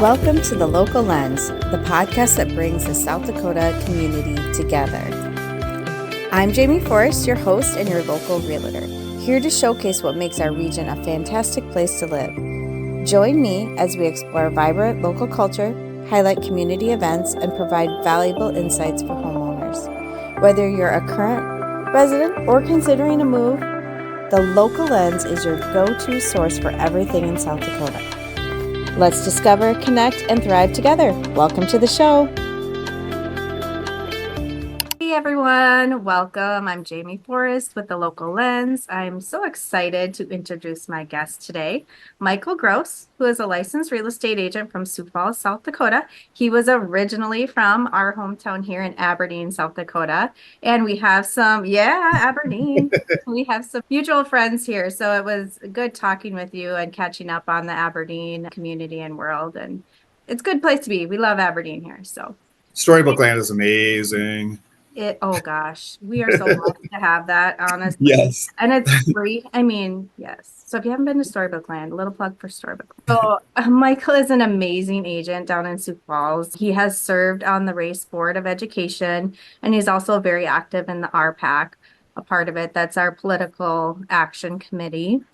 Welcome to The Local Lens, the podcast that brings the South Dakota community together. I'm Jamie Forrest, your host and your local realtor, here to showcase what makes our region a fantastic place to live. Join me as we explore vibrant local culture, highlight community events, and provide valuable insights for homeowners. Whether you're a current resident or considering a move, The Local Lens is your go-to source for everything in South Dakota. Let's discover, connect, and thrive together. Welcome to the show. Hey everyone, welcome. I'm Jamie Forrest with The Local Lens. I'm so excited to introduce my guest today, Michael Gross, who is a licensed real estate agent from Sioux Falls, South Dakota. He was originally from our hometown here in Aberdeen, South Dakota. And we have Aberdeen. We have some mutual friends here. So it was good talking with you and catching up on the Aberdeen community and world. And it's a good place to be. We love Aberdeen here. So Storybook Land is amazing. Oh gosh, we are so lucky to have that, honestly. Yes. And it's free. Yes. So if you haven't been to Storybook Land, a little plug for Storybook. So Michael is an amazing agent down in Sioux Falls. He has served on the Race Board of Education, and he's also very active in the RPAC, a part of it. That's our political action committee.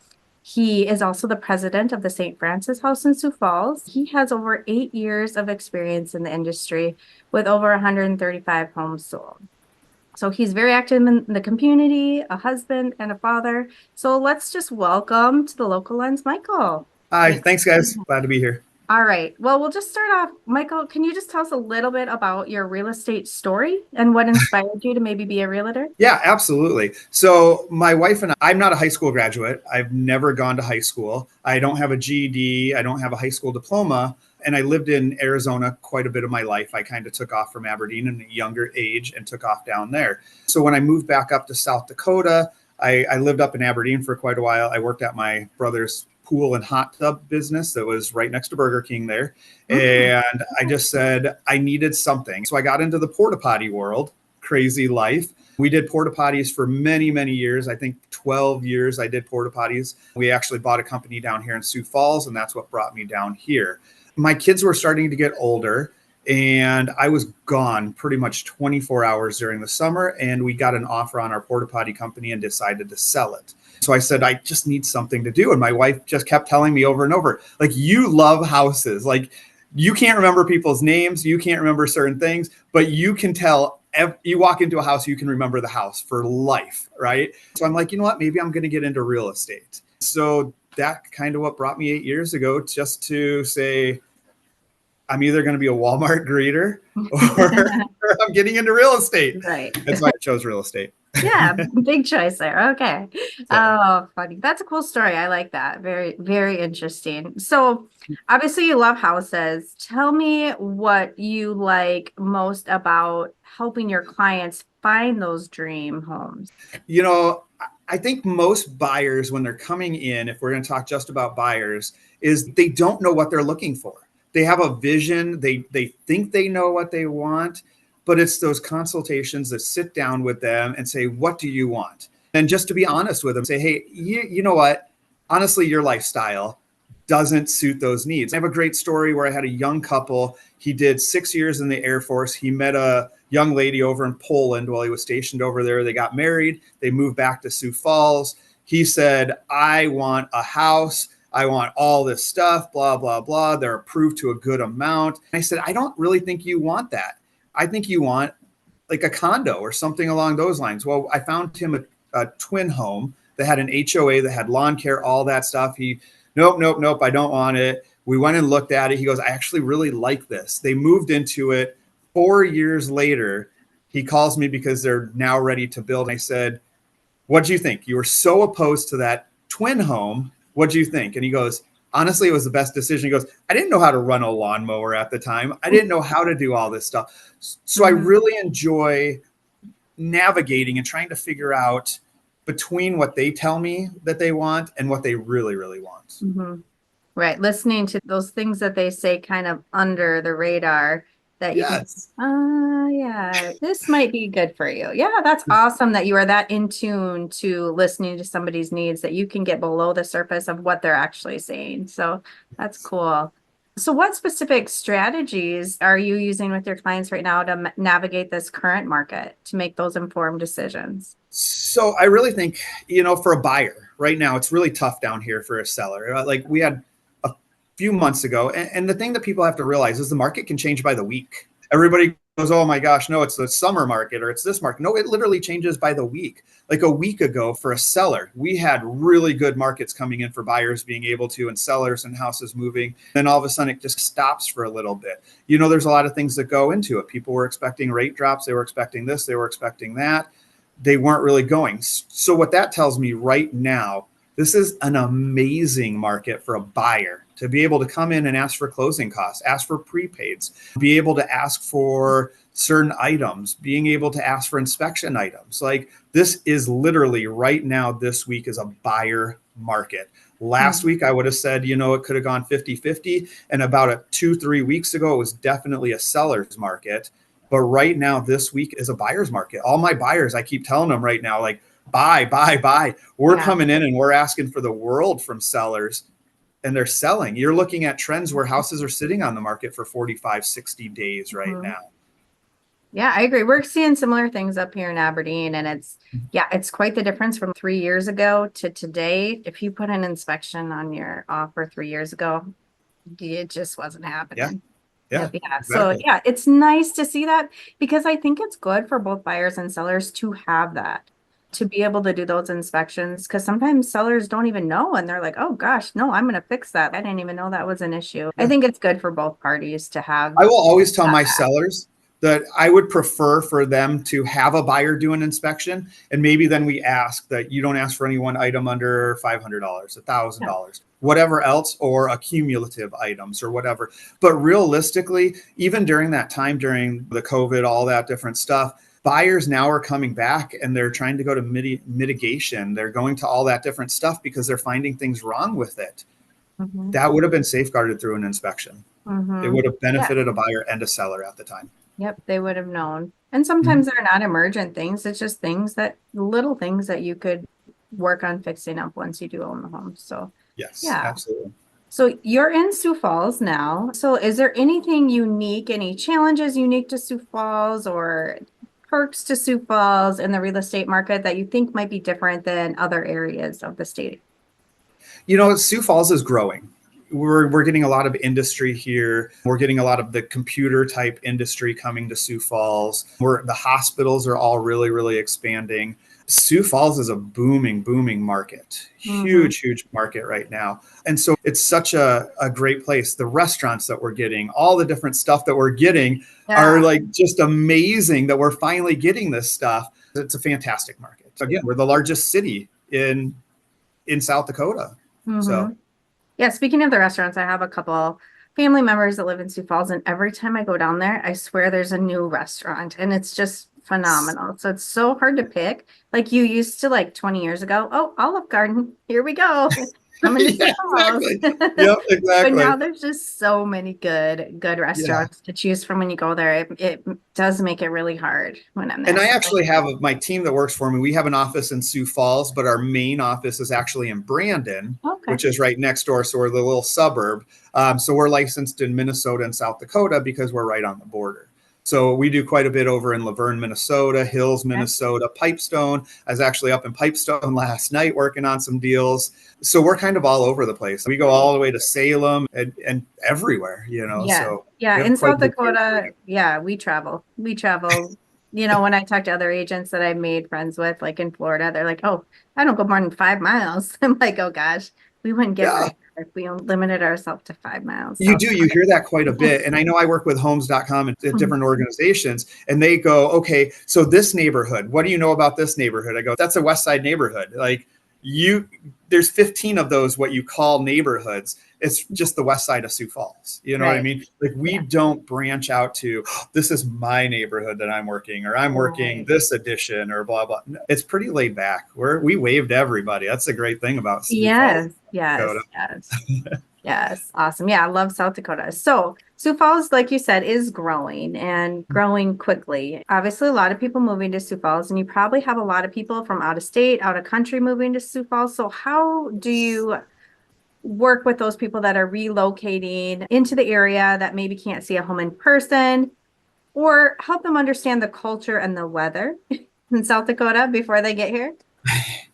He is also the president of the St. Francis House in Sioux Falls. He has over 8 years of experience in the industry with over 135 homes sold. So he's very active in the community, a husband and a father. So let's just welcome to The Local Lens, Michael. Hi, thanks guys. Glad to be here. All right. Well, we'll just start off. Michael, can you just tell us a little bit about your real estate story and what inspired you to maybe be a realtor? Yeah, absolutely. So my wife and I'm not a high school graduate. I've never gone to high school. I don't have a GED. I don't have a high school diploma. And I lived in Arizona quite a bit of my life. I kind of took off from Aberdeen at a younger age and took off down there. So when I moved back up to South Dakota, I lived up in Aberdeen for quite a while. I worked at my brother's pool and hot tub business that was right next to Burger King there. And I just said I needed something. So I got into the porta potty world, crazy life. We did porta potties for many, many years. I think 12 years I did porta potties. We actually bought a company down here in Sioux Falls, and that's what brought me down here. My kids were starting to get older, and I was gone pretty much 24 hours during the summer, and we got an offer on our porta potty company and decided to sell it. So I said, I just need something to do. And my wife just kept telling me over and over, like, you love houses. Like, you can't remember people's names. You can't remember certain things, but you can tell. You walk into a house, you can remember the house for life, right? So I'm like, you know what? Maybe I'm going to get into real estate. So that kind of what brought me 8 years ago, just to say, I'm either going to be a Walmart greeter or I'm getting into real estate. Right. That's why I chose real estate. Yeah, big choice there. Okay. Oh, funny. That's a cool story. I like that. Very, very interesting. So obviously you love houses. Tell me what you like most about helping your clients find those dream homes. You know, I think most buyers, when they're coming in, if we're going to talk just about buyers, is they don't know what they're looking for. They have a vision. They think they know what they want, but it's those consultations that sit down with them and say, what do you want? And just to be honest with them, say, hey, you know what? Honestly, your lifestyle doesn't suit those needs. I have a great story where I had a young couple. He did 6 years in the Air Force. He met a young lady over in Poland while he was stationed over there. They got married. They moved back to Sioux Falls. He said, I want a house. I want all this stuff, blah, blah, blah. They're approved to a good amount. And I said, I don't really think you want that. I think you want like a condo or something along those lines. Well, I found him a twin home that had an HOA, that had lawn care, all that stuff. Nope, I don't want it. We went and looked at it. He goes, I actually really like this. They moved into it. 4 years later, he calls me because they're now ready to build. I said, what do you think? You were so opposed to that twin home. What do you think? And he goes, honestly, it was the best decision. He goes, I didn't know how to run a lawnmower at the time. I didn't know how to do all this stuff. So I really enjoy navigating and trying to figure out between what they tell me that they want and what they really, really want. Mm-hmm. Right. Listening to those things that they say kind of under the radar that you yeah, this might be good for you. Yeah, that's awesome that you are that in tune to listening to somebody's needs, that you can get below the surface of what they're actually saying. So that's cool. So what specific strategies are you using with your clients right now to navigate this current market to make those informed decisions? So I really think, for a buyer right now, it's really tough down here for a seller. Like we had a few months ago, and the thing that people have to realize is the market can change by the week. Everybody goes, oh my gosh, no, it's the summer market or it's this market. No, it literally changes by the week. Like a week ago for a seller, we had really good markets coming in for buyers being able to, and sellers and houses moving. Then all of a sudden it just stops for a little bit. There's a lot of things that go into it. People were expecting rate drops. They were expecting this. They were expecting that. They weren't really going. So what that tells me right now, this is an amazing market for a buyer to be able to come in and ask for closing costs, ask for prepaids, be able to ask for certain items, being able to ask for inspection items. Like this is literally right now, this week is a buyer market. Last week, I would have said, it could have gone 50-50. And about 2-3 weeks ago, it was definitely a seller's market. But right now, this week is a buyer's market. All my buyers, I keep telling them right now, like, buy, buy, buy. We're coming in and we're asking for the world from sellers, and they're selling. You're looking at trends where houses are sitting on the market for 45, 60 days right Mhm. now. Yeah, I agree. We're seeing similar things up here in Aberdeen, and it's quite the difference from 3 years ago to today. If you put an inspection on your offer 3 years ago, it just wasn't Yeah, happening. yeah, Yep, yeah. So exactly. yeah, it's nice to see that because I think it's good for both buyers and sellers to have that, to be able to do those inspections. Because sometimes sellers don't even know and they're like, oh gosh, no, I'm gonna fix that. I didn't even know that was an issue. I Yeah. think it's good for both parties to have I will always tell that my back. sellers that I would prefer for them to have a buyer do an inspection. And maybe then we ask that you don't ask for any one item under $500, Yeah. $1,000, whatever else, or accumulative items or whatever. But realistically, even during that time, during the COVID, all that different stuff, buyers now are coming back and they're trying to go to mitigation. They're going to all that different stuff because they're finding things wrong with it. Hmm. That would have been safeguarded through an inspection. It Hmm. would have Yeah. benefited a buyer and a seller at the time. Yep. They would have known. And Mhm. sometimes they're not emergent things. It's just little things that you could work on fixing up once you do own the home. So Yes, yeah. absolutely. So you're in Sioux Falls now. So is there anything unique, any challenges unique to Sioux Falls or perks to Sioux Falls in the real estate market that you think might be different than other areas of the state? Sioux Falls is growing. We're getting a lot of industry here. We're getting a lot of the computer type industry coming to Sioux Falls. The hospitals are all really, really expanding. Sioux Falls is a booming, booming market. Hmm. Huge, huge market right now. And so it's such a great place. The restaurants that we're getting, all the different stuff that we're getting are Yeah. like just amazing that we're finally getting this stuff. It's a fantastic market. Again, we're the largest city in South Dakota. Hmm. So Yeah, speaking of the restaurants, I have a couple family members that live in Sioux Falls, and every time I go down there, I swear there's a new restaurant, and it's just phenomenal. So it's so hard to pick. Like you used to like 20 years ago. Oh, Olive Garden, here we go. Coming to Sioux yeah, Falls. exactly. Yep, But exactly. now there's just so many good Yeah. restaurants to choose from when you go there. It does make it really hard when I'm there. And I So actually have my team that works for me. We have an office in Sioux Falls, but our main office is actually in Brandon, okay. which is right next door. So we're the little suburb. So we're licensed in Minnesota and South Dakota because we're right on the border. So we do quite a bit over in Laverne, Minnesota, Hills, Okay. Minnesota, Pipestone. I was actually up in Pipestone last night working on some deals. So we're kind of all over the place. We go all the way to Salem and everywhere. Yeah. So Yeah. we have In quite South a big territory Dakota, yeah, we travel. We travel. When I talk to other agents that I made friends with, like in Florida, they're like, oh, I don't go more than 5 miles. I'm like, oh gosh, we wouldn't get here. very far if we limited ourselves to 5 miles. You South do. You hear that quite a Dakota. bit. And I know I work with homes.com at different organizations, and they go, okay, so this neighborhood, what do you know about this neighborhood? I go, that's a West Side neighborhood. Like there's 15 of those, what you call neighborhoods. It's just the West Side of Sioux Falls. You know what I Right. mean? Like we Yeah. don't branch out to, this is my neighborhood that I'm working, or I'm working Right. this edition, or blah, blah. It's pretty laid back. We waved everybody. That's the great thing about Sioux Falls, Yes. Yes. Dakota. Yes. Yes, awesome. Yeah, I love South Dakota. So, Sioux Falls, like you said, is growing and growing quickly. Obviously, a lot of people moving to Sioux Falls, and you probably have a lot of people from out of state, out of country moving to Sioux Falls. So, how do you work with those people that are relocating into the area that maybe can't see a home in person, or help them understand the culture and the weather in South Dakota before they get here?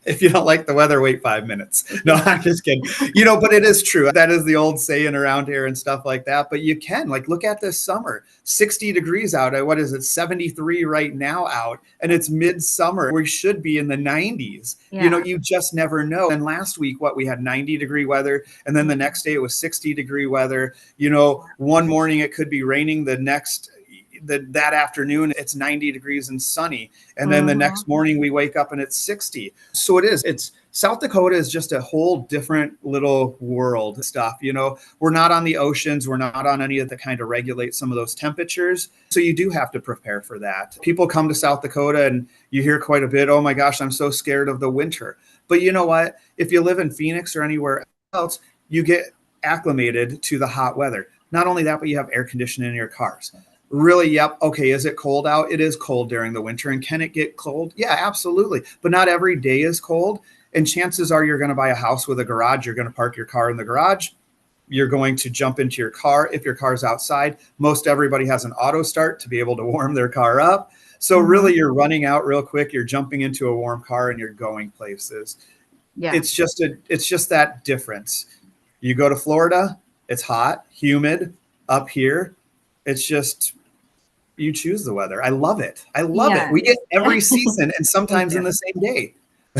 If you don't like the weather, wait 5 minutes. No, I'm just kidding. But it is true. That is the old saying around here and stuff like that. But you can, like, look at this summer, 60 degrees out. What is it? 73 right now out, and it's midsummer. We should be in the 90s. Yeah. You just never know. And last week, we had 90-degree weather, and then the next day it was 60-degree weather. One morning it could be raining, that afternoon it's 90 degrees and sunny, and then the next morning we wake up and it's 60. So it's South Dakota is just a whole different little world stuff. We're not on the oceans, we're not on any of the kind of regulate some of those temperatures, so you do have to prepare for that. People come to South Dakota and you hear quite a bit, oh my gosh, I'm so scared of the winter. But you know what, if you live in Phoenix or anywhere else, you get acclimated to the hot weather. Not only that, but you have air conditioning in your cars. Really, yep. Okay, is it cold out? It is cold during the winter. And can it get cold? Yeah, absolutely. But not every day is cold. And chances are you're going to buy a house with a garage. You're going to park your car in the garage. You're going to jump into your car. If your car's outside, most everybody has an auto start to be able to warm their car up. So really, you're running out real quick. You're jumping into a warm car and you're going places. Yeah. It's just that difference. You go to Florida, it's hot, humid. Up here, it's just, you choose the weather. I love it. Yeah. It. We get every season and sometimes in the same day.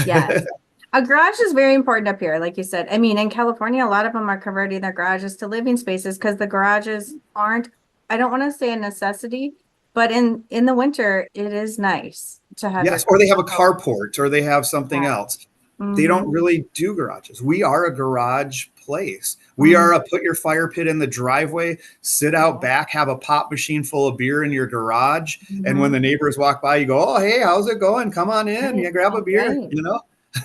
Yes. A garage is very important up here, like you said. I mean, in California, a lot of them are converting their garages to living spaces because the garages aren't, I don't want to say a necessity, but in the winter, it is nice to have. Yes, or they have a carport or they have something else. They don't Mm-hmm. really do garages. We are a garage place. We are a put your fire pit in the driveway, sit out back, have a pop machine full of beer in your garage. And when the neighbors walk by, you go, oh, hey, how's it going? Come on in. You grab a beer,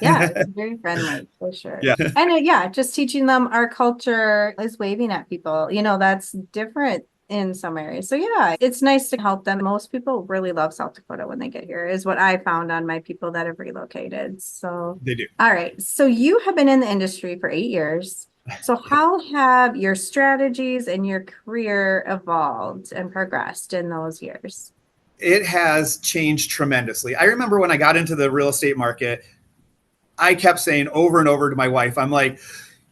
Yeah, it's very friendly for sure. Yeah. And just teaching them our culture is waving at people. That's different in some areas. So yeah, it's nice to help them. Most people really love South Dakota when they get here, is what I found on my people that have relocated. So they do. All right. So you have been in the industry for 8 years. So how have your strategies and your career evolved and progressed in those years? It has changed tremendously. I remember when I got into the real estate market, I kept saying over and over to my wife, I'm like,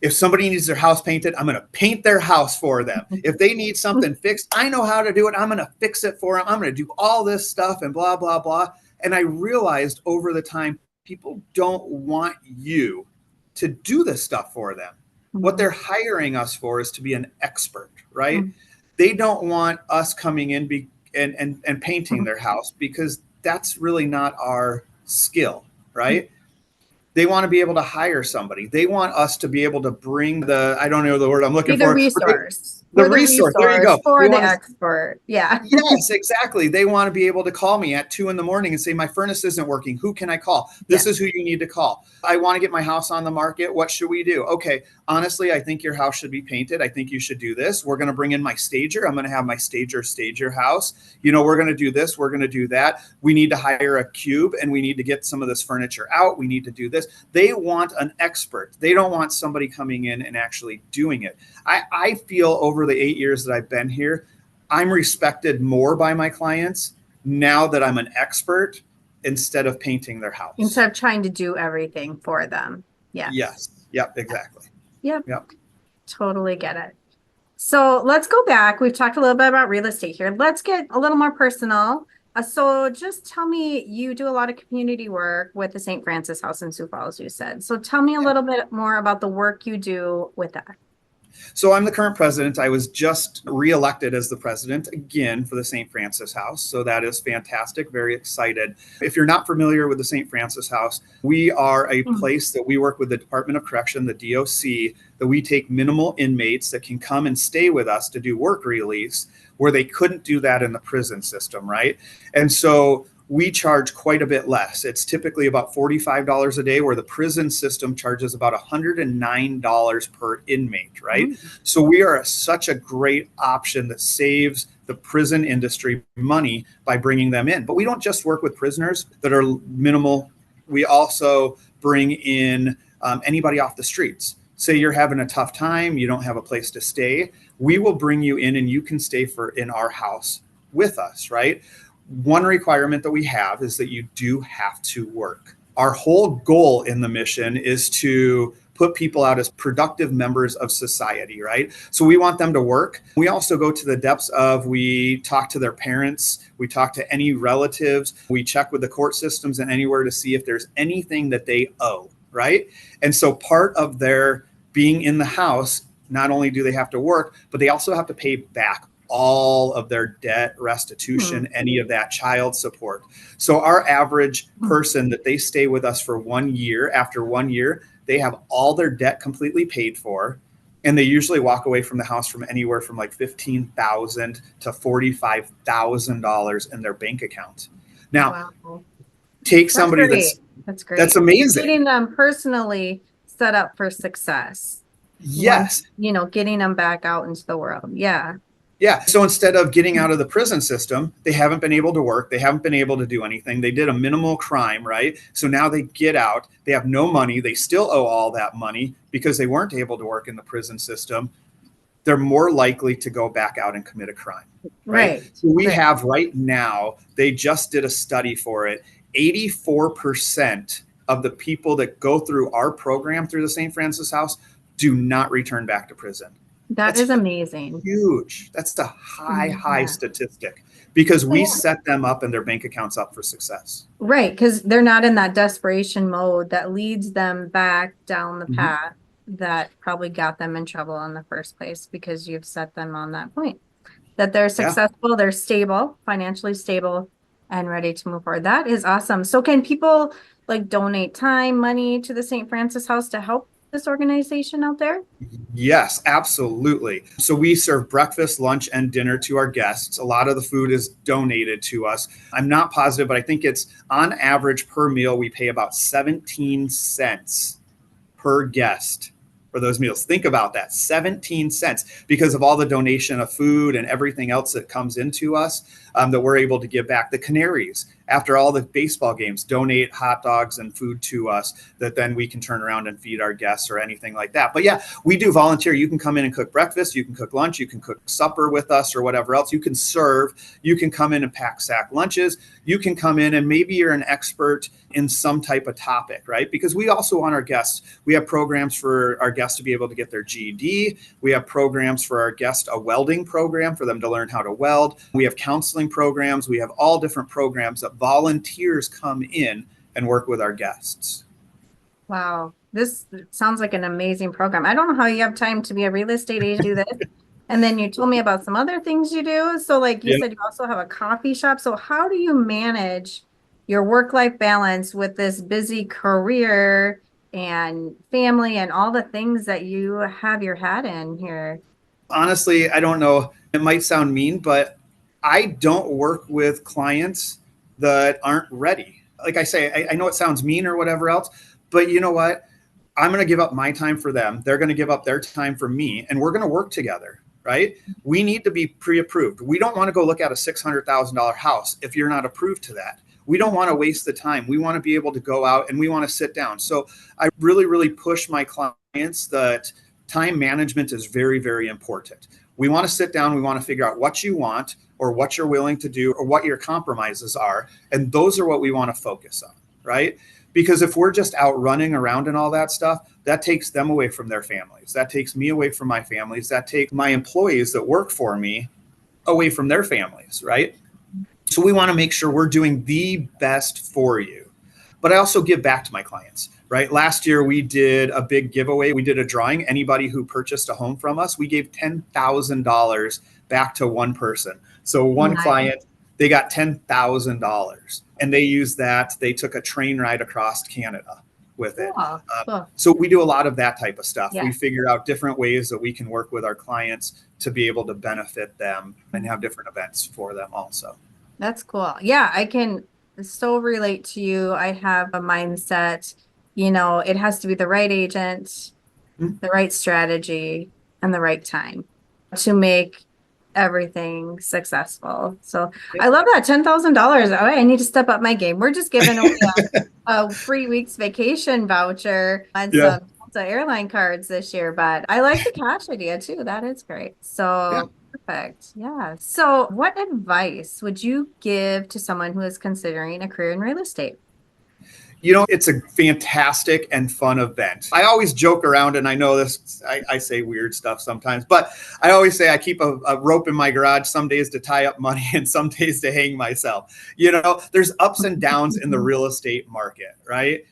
if somebody needs their house painted, I'm going to paint their house for them. If they need something fixed, I know how to do it. I'm going to fix it for them. I'm going to do all this stuff and blah, blah, blah. And I realized over the time, people don't want you to do this stuff for them. What they're hiring us for is to be an expert, right? They don't want us coming in and painting their house, because that's really not our skill, right? They want to be able to hire somebody. They want us to be able to bring I don't know the word I'm looking Be the for. resource. The resource. There you go. For the expert. Yeah. Yes, exactly. They want to be able to call me at 2 a.m. and say, my furnace isn't working. Who can I call? This is who you need to call. I want to get my house on the market. What should we do? Okay, honestly, I think your house should be painted. I think you should do this. We're going to bring in my stager. I'm going to have my stager stage your house. We're going to do this. We're going to do that. We need to hire a cube and we need to get some of this furniture out. We need to do this. They want an expert. They don't want somebody coming in and actually doing it. I feel over the 8 years that I've been here, I'm respected more by my clients now that I'm an expert instead of painting their house. Instead of trying to do everything for them. Yeah. Yes. Yep. Exactly. Yep. Totally get it. So let's go back. We've talked a little bit about real estate here. Let's get a little more personal. So just tell me, you do a lot of community work with the St. Francis House in Sioux Falls, you said. So tell me a little bit more about the work you do with that. So I'm the current president. I was just reelected as the president again for the St. Francis House. So that is fantastic. Very excited. If you're not familiar with the St. Francis House, we are a place that we work with the Department of Correction, the DOC, that we take minimal inmates that can come and stay with us to do work release where they couldn't do that in the prison system, right? And so we charge quite a bit less. It's typically about $45 a day, where the prison system charges about $109 per inmate, right? So we are such a great option that saves the prison industry money by bringing them in. But we don't just work with prisoners that are minimal. We also bring in anybody off the streets. say you're having a tough time, you don't have a place to stay, we will bring you in and you can stay in our house with us, right? One requirement that we have is that you do have to work. Our whole goal in the mission is to put people out as productive members of society, right? So we want them to work. We also go to the depths of, we talk to their parents, we talk to any relatives, we check with the court systems and anywhere to see if there's anything that they owe, right? And so part of their being in the house, not only do they have to work, but they also have to pay back all of their debt, restitution, any of that child support. So our average person that they stay with us for 1 year, after 1 year, they have all their debt completely paid for. And they usually walk away from the house from anywhere from like $15,000 to $45,000 in their bank account. Now, take somebody that's great. That's amazing. Getting them personally set up for success. Yes. Getting them back out into the world. Yeah. Yeah. So instead of getting out of the prison system, they haven't been able to work. They haven't been able to do anything. They did a minimal crime, right? So now they get out. They have no money. They still owe all that money because they weren't able to work in the prison system. They're more likely to go back out and commit a crime. Right. So we have right now, they just did a study for it. 84% of the people that go through our program through the St. Francis House do not return back to prison. That's amazing. Huge. That's the high statistic because we set them up and their bank accounts up for success. Right. Because they're not in that desperation mode that leads them back down the path that probably got them in trouble in the first place, because you've set them on that point that they're successful, they're stable, financially stable, and ready to move forward. That is awesome. So can people like donate time, money to the St. Francis House to help this organization out there? Yes, absolutely. So we serve breakfast, lunch, and dinner to our guests. A lot of the food is donated to us. I'm not positive, but I think it's on average per meal, we pay about 17 cents per guest for those meals. Think about that, 17 cents, because of all the donation of food and everything else that comes into us that we're able to give back. The Canaries, after all the baseball games, donate hot dogs and food to us that then we can turn around and feed our guests or anything like that. But yeah, we do volunteer. You can come in and cook breakfast. You can cook lunch. You can cook supper with us or whatever else. You can serve. You can come in and pack sack lunches. You can come in and maybe you're an expert in some type of topic, right? Because we also want our guests, we have programs for our guests to be able to get their GED. We have programs for our guests, a welding program for them to learn how to weld. We have counseling programs. We have all different programs that volunteers come in and work with our guests. Wow. This sounds like an amazing program. I don't know how you have time to be a real estate agent, do this. And then you told me about some other things you do. So like you said, you also have a coffee shop. So how do you manage your work-life balance with this busy career and family and all the things that you have your hat in here? Honestly, I don't know. It might sound mean, but I don't work with clients that aren't ready. Like I say, I know it sounds mean or whatever else, but you know what? I'm going to give up my time for them. They're going to give up their time for me, and we're going to work together, right? We need to be pre-approved. We don't want to go look at a $600,000 house if you're not approved to that. We don't want to waste the time. We want to be able to go out and we want to sit down. So I really, really push my clients that time management is very, very important. We want to sit down. We want to figure out what you want or what you're willing to do or what your compromises are. And those are what we want to focus on, right? Because if we're just out running around and all that stuff, that takes them away from their families. That takes me away from my families. That takes my employees that work for me away from their families, right? So we want to make sure we're doing the best for you. But I also give back to my clients, right? Last year, we did a big giveaway. We did a drawing. Anybody who purchased a home from us, we gave $10,000 back to one person. So one client, they got $10,000 and they used that. They took a train ride across Canada with it. So we do a lot of that type of stuff. We figure out different ways that we can work with our clients to be able to benefit them and have different events for them also. That's cool. Yeah, I can so relate to you. I have a mindset, it has to be the right agent, the right strategy, and the right time to make everything successful. So I love that $10,000. I need to step up my game. We're just giving away a free week's vacation voucher and some So airline cards this year, but I like the cash idea too. That is great. Yeah. So perfect. Yeah. So what advice would you give to someone who is considering a career in real estate? It's a fantastic and fun event. I always joke around, and I know this, I say weird stuff sometimes, but I always say I keep a rope in my garage some days to tie up money and some days to hang myself. There's ups and downs in the real estate market, right?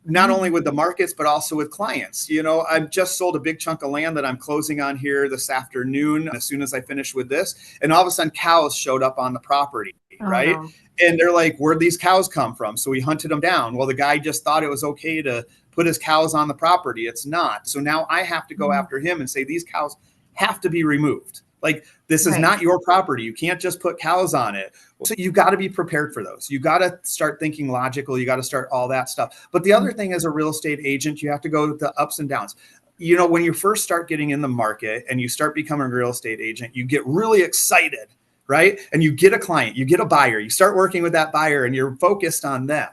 Not only with the markets, but also with clients. I've just sold a big chunk of land that I'm closing on here this afternoon as soon as I finish with this. And all of a sudden, cows showed up on the property, Oh right? no. And they're like, where'd these cows come from? So we hunted them down. Well, the guy just thought it was okay to put his cows on the property. It's not. So now I have to go after him and say, these cows have to be removed. Like, this is Right. not your property. You can't just put cows on it. So you got to be prepared for those. You got to start thinking logical. You got to start all that stuff. But the other thing as a real estate agent, you have to go with the ups and downs. When you first start getting in the market and you start becoming a real estate agent, you get really excited, right? And you get a client, you get a buyer, you start working with that buyer and you're focused on them.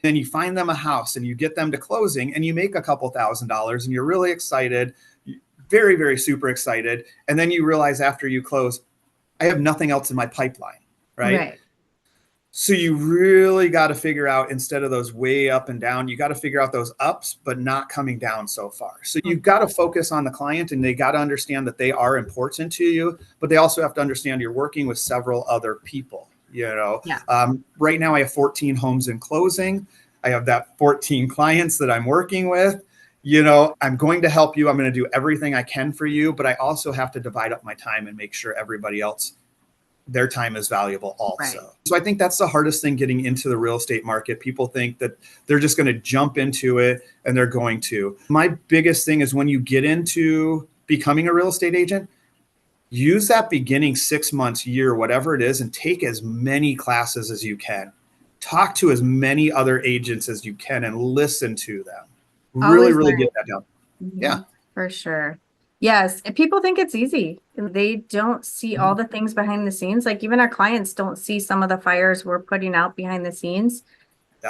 Then you find them a house and you get them to closing and you make a couple $1,000s and you're really excited, very, very super excited. And then you realize after you close, I have nothing else in my pipeline, right? Right. So you really got to figure out, instead of those way up and down, you got to figure out those ups, but not coming down so far. So you've got to focus on the client and they got to understand that they are important to you, but they also have to understand you're working with several other people. Yeah. Right now I have 14 homes in closing. I have that 14 clients that I'm working with. I'm going to help you. I'm going to do everything I can for you, but I also have to divide up my time and make sure everybody else, their time is valuable also. Right. So I think that's the hardest thing getting into the real estate market. People think that they're just going to jump into it and they're going to. My biggest thing is when you get into becoming a real estate agent, use that beginning 6 months, year, whatever it is, and take as many classes as you can. Talk to as many other agents as you can and listen to them. Really, really get that down. Yeah. For sure. Yes. And people think it's easy. They don't see all the things behind the scenes. Like even our clients don't see some of the fires we're putting out behind the scenes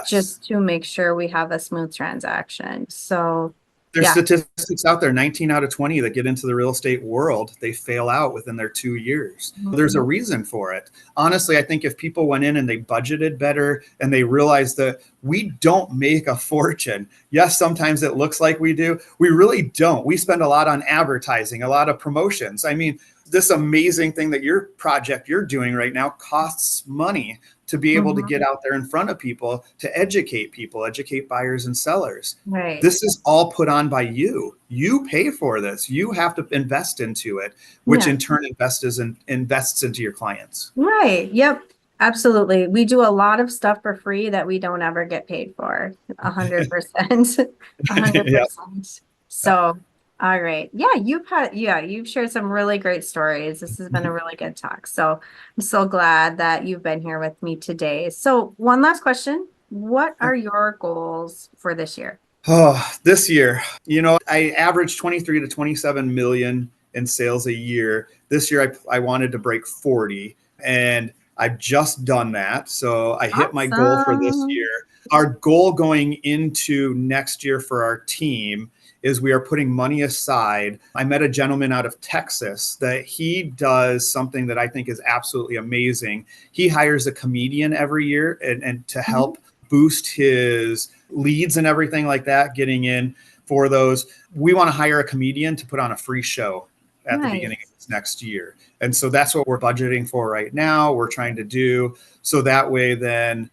just to make sure we have a smooth transaction. So there's statistics out there, 19 out of 20 that get into the real estate world, they fail out within their 2 years. There's a reason for it. Honestly, I think if people went in and they budgeted better and they realized that we don't make a fortune. Yes, sometimes it looks like we do. We really don't. We spend a lot on advertising, a lot of promotions. I mean, this amazing thing that your project you're doing right now costs money to be able to get out there in front of people, to educate people, educate buyers and sellers. Right. This is all put on by you. You pay for this. You have to invest into it, which in turn invests into your clients. Right. Yep. Absolutely. We do a lot of stuff for free that we don't ever get paid for. 100%. 100%. So, all right. Yeah, you've shared some really great stories. This has been a really good talk. So I'm so glad that you've been here with me today. So one last question. What are your goals for this year? Oh, this year, I averaged 23 to 27 million in sales a year. This year, I wanted to break 40 and I've just done that. So I hit my goal for this year. Our goal going into next year for our team is we are putting money aside. I met a gentleman out of Texas that he does something that I think is absolutely amazing. He hires a comedian every year and to help boost his leads and everything like that, getting in for those. We want to hire a comedian to put on a free show at the beginning of this next year. And so that's what we're budgeting for right now. We're trying to do so that way then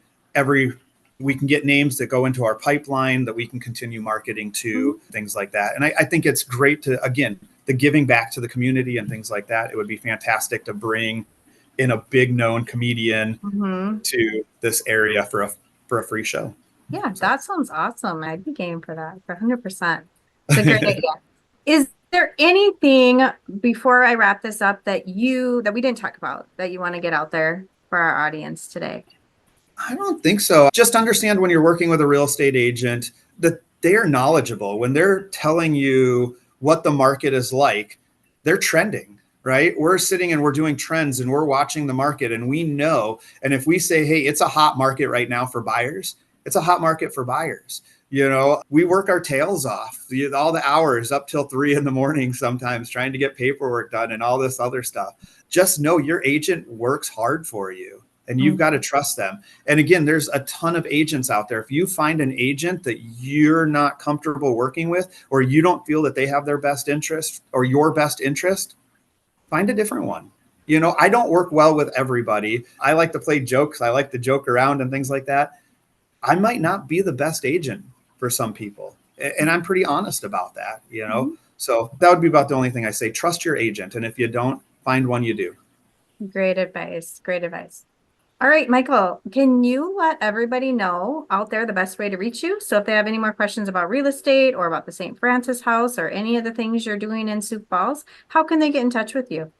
we can get names that go into our pipeline that we can continue marketing to, things like that. And I think it's great to, again, the giving back to the community and things like that. It would be fantastic to bring in a big known comedian to this area for a free show. Yeah, that sounds awesome. I'd be game for that for 100%. It's a great idea. Is there anything before I wrap this up that we didn't talk about that you want to get out there for our audience today? I don't think so. Just understand when you're working with a real estate agent that they are knowledgeable. When they're telling you what the market is like, they're trending, right? We're sitting and we're doing trends and we're watching the market and we know. And if we say, hey, it's a hot market right now for buyers, it's a hot market for buyers. We work our tails off all the hours up till 3 a.m. sometimes trying to get paperwork done and all this other stuff. Just know your agent works hard for you and you've got to trust them. And again, there's a ton of agents out there. If you find an agent that you're not comfortable working with, or you don't feel that they have their best interest or your best interest, find a different one. I don't work well with everybody. I like to play jokes. I like to joke around and things like that. I might not be the best agent for some people. And I'm pretty honest about that, So that would be about the only thing I say. Trust your agent. And if you don't, find one you do. Great advice. Great advice. All right, Michael, can you let everybody know out there the best way to reach you? So if they have any more questions about real estate or about the St. Francis house or any of the things you're doing in Sioux Falls, how can they get in touch with you?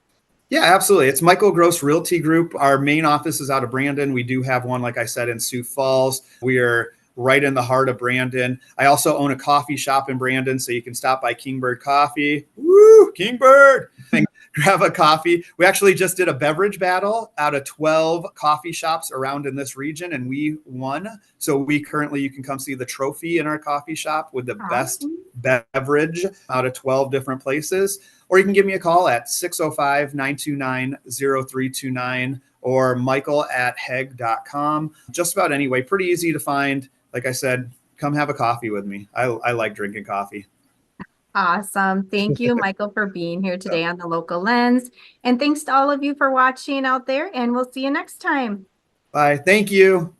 Yeah, absolutely. It's Michael Gross Realty Group. Our main office is out of Brandon. We do have one, like I said, in Sioux Falls. We are right in the heart of Brandon. I also own a coffee shop in Brandon, so you can stop by Kingbird Coffee. Woo, Kingbird! And grab a coffee. We actually just did a beverage battle out of 12 coffee shops around in this region, and we won. So you can come see the trophy in our coffee shop with the best beverage out of 12 different places. Or you can give me a call at 605-929-0329 or michael@heg.com. Just about anyway, pretty easy to find. Like I said, come have a coffee with me. I like drinking coffee. Awesome. Thank you, Michael, for being here today on The Local Lens. And thanks to all of you for watching out there, and we'll see you next time. Bye. Thank you.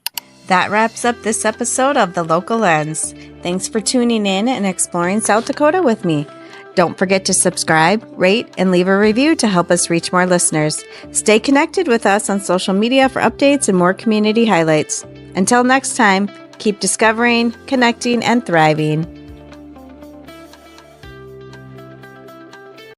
That wraps up this episode of The Local Lens. Thanks for tuning in and exploring South Dakota with me. Don't forget to subscribe, rate, and leave a review to help us reach more listeners. Stay connected with us on social media for updates and more community highlights. Until next time, keep discovering, connecting, and thriving.